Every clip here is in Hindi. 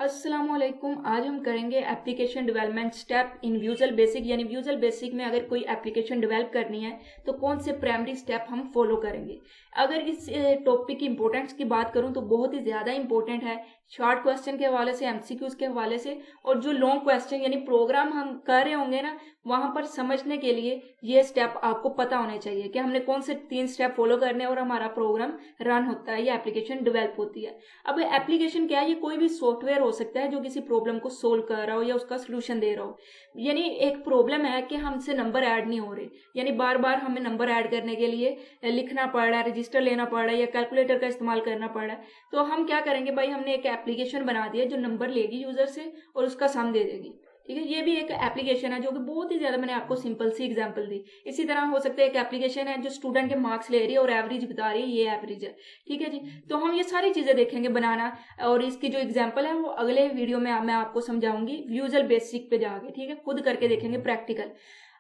अस्सलामुअलैकुम। आज हम करेंगे application development step in visual basic. यानी विजुअल बेसिक में अगर कोई एप्लीकेशन डेवलप करनी है तो कौन से प्राइमरी स्टेप हम फॉलो करेंगे। अगर इस टॉपिक की इंपॉर्टेंस की बात करूं तो बहुत ही ज़्यादा इंपॉर्टेंट है। शॉर्ट क्वेश्चन के हवाले से, एमसीक्यूज के हवाले से, और जो लॉन्ग क्वेश्चन यानी प्रोग्राम हम कर रहे होंगे ना, वहां पर समझने के लिए ये स्टेप आपको पता होने चाहिए कि हमने कौन से 3 स्टेप फॉलो करने हैं और हमारा प्रोग्राम रन होता है या एप्लीकेशन डेवलप होती है। अब एप्लीकेशन क्या है? ये कोई भी सॉफ्टवेयर हो सकता है जो किसी प्रॉब्लम को सोल्व कर रहा हो या उसका सोल्यूशन दे रहा हो। यानी एक प्रॉब्लम है कि हमसे नंबर ऐड नहीं हो रहे, यानी बार बार हमें नंबर ऐड करने के लिए लिखना पड़ रहा है, रजिस्टर लेना पड़ रहा है या कैलकुलेटर का इस्तेमाल करना पड़ रहा है। तो हम क्या करेंगे भाई, हमने एक एप्लीकेशन बना दिया जो नंबर लेगी यूजर से और उसका सम दे देगी। ठीक है, ये भी एक एप्लीकेशन है जो कि बहुत ही ज्यादा, मैंने आपको सिंपल सी एग्जांपल दी। इसी तरह हो सकता है एक एप्लीकेशन है जो स्टूडेंट के मार्क्स ले रही है और एवरेज बता रही है, ये एवरेज है। ठीक है जी, तो हम ये सारी चीजें देखेंगे बनाना, और इसकी जो एग्जांपल है वो अगले वीडियो में मैं आपको समझाऊंगी विजुअल बेसिक पे जाके। ठीक है, खुद करके देखेंगे प्रैक्टिकल।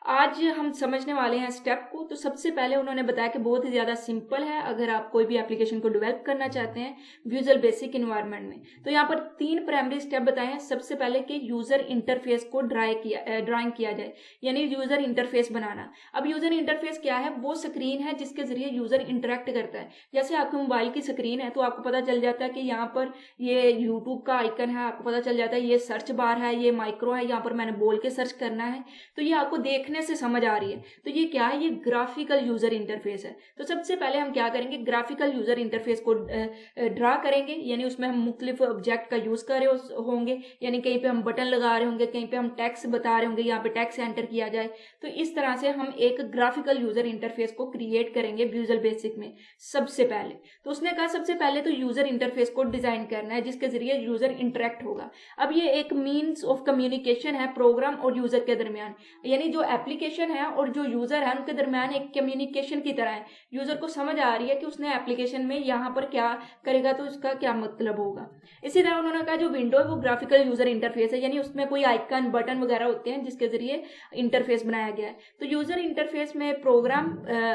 आज हम समझने वाले हैं स्टेप को। तो सबसे पहले उन्होंने बताया कि बहुत ही ज्यादा सिंपल है अगर आप कोई भी एप्लीकेशन को डेवलप करना चाहते हैं विजुअल बेसिक इन्वायरमेंट में। तो यहाँ पर 3 प्राइमरी स्टेप बताए हैं। सबसे पहले कि यूजर इंटरफेस को ड्राइंग किया जाए, यानी यूजर इंटरफेस बनाना। अब यूजर इंटरफेस क्या है? वो स्क्रीन है जिसके जरिए यूजर इंटरेक्ट करता है। जैसे आपके मोबाइल की स्क्रीन है तो आपको पता चल जाता है कि यहाँ पर ये यूट्यूब का आइकन है, आपको पता चल जाता है ये सर्च बार है, ये माइक्रो है, यहाँ पर मैंने बोल के सर्च करना है। तो ये आपको देखने से समझ आ रही है। तो ये क्या है? ये ग्राफिकल यूजर इंटरफेस है। तो सबसे पहले हम क्या करेंगे, ग्राफिकल यूजर इंटरफेस को ड्रा करेंगे। यानी उसमें हम मुख्तलिफ ऑब्जेक्ट का यूज कर रहे होंगे, यानी कहीं पे हम बटन लगा रहे होंगे, कहीं पे हम टेक्स्ट बता रहे होंगे, यहाँ पे टेक्स्ट एंटर किया जाए। तो इस तरह से हम एक ग्राफिकल यूजर इंटरफेस को क्रिएट करेंगे विजुअल बेसिक में सबसे पहले। तो उसने कहा सबसे पहले तो यूजर इंटरफेस को डिजाइन करना है जिसके जरिए यूजर इंटरेक्ट होगा। अब ये एक मीन्स ऑफ कम्युनिकेशन है प्रोग्राम और यूजर के दरमियान, यानी जो एप्लीकेशन है और जो यूजर है उनके दरमियान एक कम्युनिकेशन की तरह है। यूजर को समझ आ रही है कि उसने एप्लीकेशन में यहाँ पर क्या करेगा तो उसका क्या मतलब होगा। इसी तरह उन्होंने कहा जो विंडो है वो ग्राफिकल यूजर इंटरफेस है, यानी उसमें कोई आइकन बटन वगैरह होते हैं जिसके जरिए इंटरफेस बनाया गया है। तो यूजर इंटरफेस में प्रोग्राम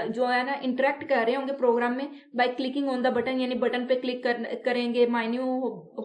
जो है ना इंटरेक्ट कर रहे होंगे प्रोग्राम में by clicking on the button, यानी बटन पे क्लिक करेंगे, मेन्यू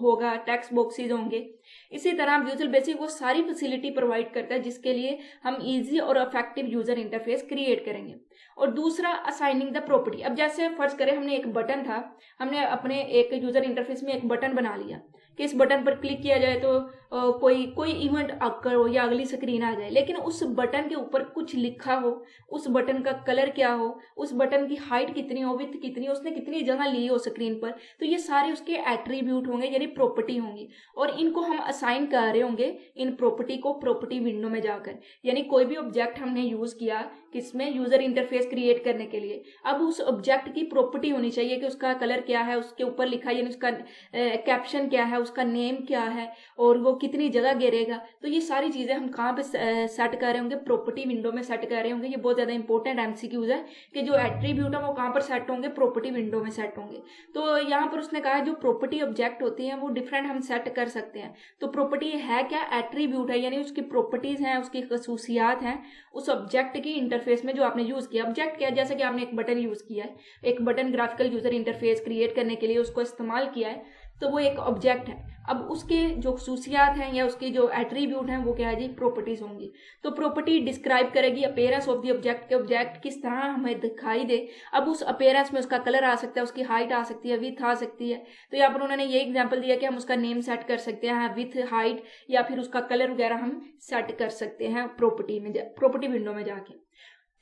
होगा, टेक्स्ट बॉक्सेस होंगे। इसी तरह विजुअल बेसिक वो सारी फैसिलिटी प्रोवाइड करता है जिसके लिए हम इजी और इफेक्टिव यूजर इंटरफेस क्रिएट करेंगे। और दूसरा, असाइनिंग द प्रॉपर्टी। अब जैसे फर्ज करें हमने एक बटन था, हमने अपने एक यूजर इंटरफेस में एक बटन बना लिया कि इस बटन पर क्लिक किया जाए तो कोई कोई इवेंट आकर हो या अगली स्क्रीन आ जाए, लेकिन उस बटन के ऊपर कुछ लिखा हो, उस बटन का कलर क्या हो, उस बटन की हाइट कितनी हो, विड्थ कितनी हो, उसने कितनी जगह ली हो स्क्रीन पर, तो ये सारे उसके एट्रीब्यूट होंगे यानी प्रॉपर्टी होंगी। और इनको हम असाइन कर रहे होंगे इन प्रॉपर्टी को प्रॉपर्टी विंडो में जाकर। यानी कोई भी ऑब्जेक्ट हमने यूज किया किसमें, यूजर इंटरफेस क्रिएट करने के लिए, अब उस ऑब्जेक्ट की प्रॉपर्टी होनी चाहिए कि उसका कलर क्या है, उसके ऊपर लिखा यानी उसका कैप्शन क्या है, उसका नेम क्या है, और वो कितनी जगह घेरेगा। तो ये सारी चीजें हम कहाँ पे सेट कर रहे होंगे, प्रॉपर्टी विंडो में सेट कर रहे होंगे। ये बहुत ज्यादा इंपॉर्टेंट एमसीक्यूज है कि जो एट्रीब्यूट है वो कहाँ पर सेट होंगे, प्रॉपर्टी विंडो में सेट होंगे। तो यहाँ पर उसने कहा जो प्रॉपर्टी ऑब्जेक्ट होती है वो डिफरेंट हम सेट कर सकते हैं। तो प्रॉपर्टी है क्या? एट्रीब्यूट है, यानी उसकी प्रॉपर्टीज हैं, उसकी खसूसियात हैं उस ऑब्जेक्ट की इंटरफेस में जो आपने यूज किया। ऑब्जेक्ट क्या है? जैसे कि आपने एक बटन यूज किया है, एक button graphical user interface create करने के लिए उसको इस्तेमाल किया है, तो वो एक ऑब्जेक्ट है। अब उसके जो खसूसियात हैं या उसकी जो एट्रीब्यूट हैं वो क्या है जी? प्रॉपर्टीज होंगी। तो प्रॉपर्टी डिस्क्राइब करेगी अपीयरेंस ऑफ द ऑब्जेक्ट, के ऑब्जेक्ट किस तरह हमें दिखाई दे। अब उस अपीयरेंस में उसका कलर आ सकता है, उसकी हाइट आ सकती है, विथ आ सकती है। तो यहाँ पर उन्होंने ये एग्जांपल दिया कि हम उसका नेम सेट कर सकते हैं विथ हाइट, या फिर उसका कलर वगैरह हम सेट कर सकते हैं प्रॉपर्टी विंडो में जाके।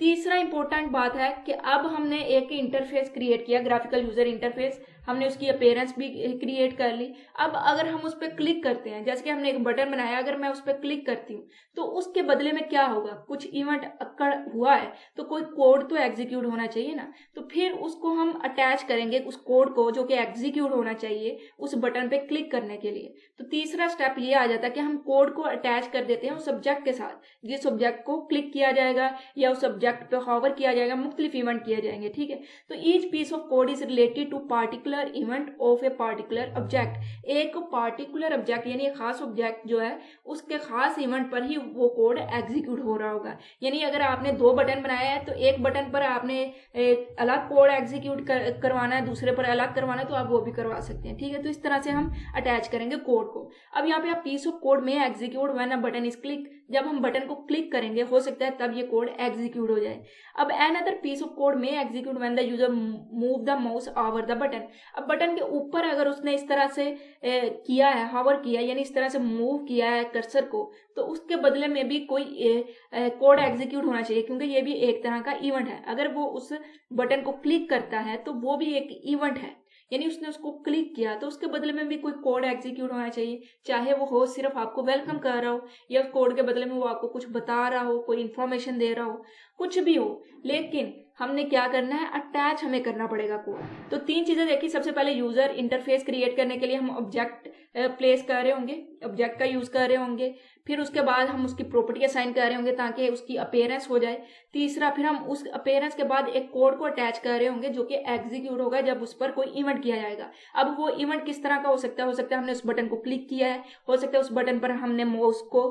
तीसरा इंपॉर्टेंट बात है कि अब हमने एक इंटरफेस क्रिएट किया, ग्राफिकल यूजर इंटरफेस, हमने उसकी अपीयरेंस भी क्रिएट कर ली। अब अगर हम उस पर क्लिक करते हैं, जैसे कि हमने एक बटन बनाया, अगर मैं उस पर क्लिक करती हूँ तो उसके बदले में क्या होगा? कुछ इवेंट अक्कड़ हुआ है तो कोई कोड तो एग्जीक्यूट होना चाहिए ना। तो फिर उसको हम अटैच करेंगे उस कोड को जो कि एग्जीक्यूट होना चाहिए उस बटन पे क्लिक करने के लिए। तो तीसरा स्टेप ये आ जाता है कि हम कोड को अटैच कर देते हैं उस सब्जेक्ट के साथ, जिस सब्जेक्ट को क्लिक किया जाएगा या उस सब्जेक्ट पे हॉवर किया जाएगा, मुख्तलिफ इवेंट किए जाएंगे। ठीक है, तो each piece of code is related to particular particular event of a particular object. एक पार्टिकुलर ऑब्जेक्ट यानी खास ऑब्जेक्ट जो है उसके खास इवेंट पर ही वो कोड एग्जीक्यूट हो रहा होगा। यानी अगर आपने 2 बटन बनाया है तो एक बटन पर आपने अलग कोड एग्जीक्यूट करवाना है, दूसरे पर अलग करवाना है तो आप वो भी करवा सकते हैं। ठीक है, तो इस तरह से हम अटैच करेंगे कोड को। अब यहाँ पे आप पीस ऑफ कोड में execute when a button is click, जब हम बटन को क्लिक करेंगे हो सकता है तब ये कोड एग्जीक्यूट हो जाए। अब अनदर पीस ऑफ कोड में execute when the user move the mouse over the button. अब बटन के ऊपर अगर उसने इस तरह से किया है, हावर किया यानी इस तरह से मूव किया है कर्सर को, तो उसके बदले में भी कोई कोड एग्जीक्यूट होना चाहिए, क्योंकि ये भी एक तरह का इवेंट है। अगर वो उस बटन को क्लिक करता है तो वो भी एक इवेंट है, यानी उसने उसको क्लिक किया तो उसके बदले में भी कोई कोड एग्जीक्यूट होना चाहिए, चाहे वो हो सिर्फ आपको वेलकम कर रहा हो या उस कोड के बदले में वो आपको कुछ बता रहा हो, कोई इंफॉर्मेशन दे रहा हो, कुछ भी हो, लेकिन हमने क्या करना है, अटैच हमें करना पड़ेगा कोड। तो 3 चीजें देखी। सबसे पहले यूजर इंटरफेस क्रिएट करने के लिए हम ऑब्जेक्ट प्लेस कर रहे होंगे, ऑब्जेक्ट का यूज कर रहे होंगे। फिर उसके बाद हम उसकी प्रॉपर्टी असाइन कर रहे होंगे ताकि उसकी अपीयरेंस हो जाए। तीसरा, फिर हम उस अपीयरेंस के बाद एक कोड को अटैच कर रहे होंगे जो कि एग्जीक्यूट होगा जब उस पर कोई इवेंट किया जाएगा। अब वो इवेंट किस तरह का हो सकता है? हो सकता है हमने उस बटन को क्लिक किया है, हो सकता है उस बटन पर हमने माउस को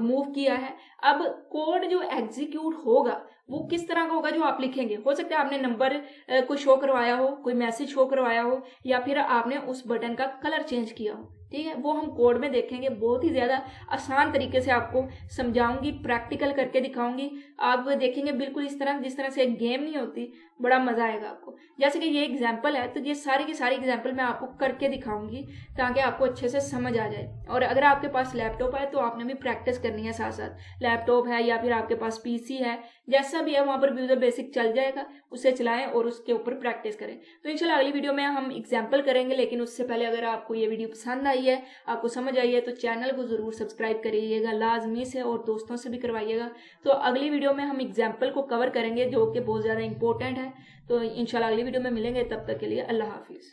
मूव किया है। अब कोड जो एग्जीक्यूट होगा वो किस तरह का होगा जो आप लिखेंगे? हो सकता है आपने नंबर को शो करवाया हो, कोई मैसेज शो करवाया हो, या फिर आपने उस बटन का कलर चेंज किया हो। ठीक है, वो हम कोड में देखेंगे। बहुत ही ज्यादा आसान तरीके से आपको समझाऊंगी, प्रैक्टिकल करके दिखाऊंगी। आप देखेंगे बिल्कुल इस तरह, जिस तरह से एक गेम नहीं होती, बड़ा मजा आएगा आपको। जैसे कि ये एग्जाम्पल है तो ये सारी की सारी एग्जाम्पल मैं आपको करके दिखाऊंगी ताकि आपको अच्छे से समझ आ जाए। और अगर आपके पास लैपटॉप है तो आपने भी प्रैक्टिस करनी है साथ साथ। लैपटॉप है या फिर आपके पास पीसी है, जैसा भी है वहां पर विजुअल बेसिक चल जाएगा, उसे चलाएं और उसके ऊपर प्रैक्टिस करें। तो इंशाल्लाह अगली वीडियो में हम एग्जाम्पल करेंगे, लेकिन उससे पहले अगर आपको ये वीडियो पसंद आई है, आपको समझ आई है, तो चैनल को जरूर सब्सक्राइब करिएगा लाजमी से, और दोस्तों से भी करवाइएगा। तो अगली वीडियो में हम एग्जाम्पल को कवर करेंगे जो कि बहुत ज्यादा इंपॉर्टेंट है। तो इंशाल्लाह अगली वीडियो में मिलेंगे, तब तक के लिए अल्लाह हाफिज।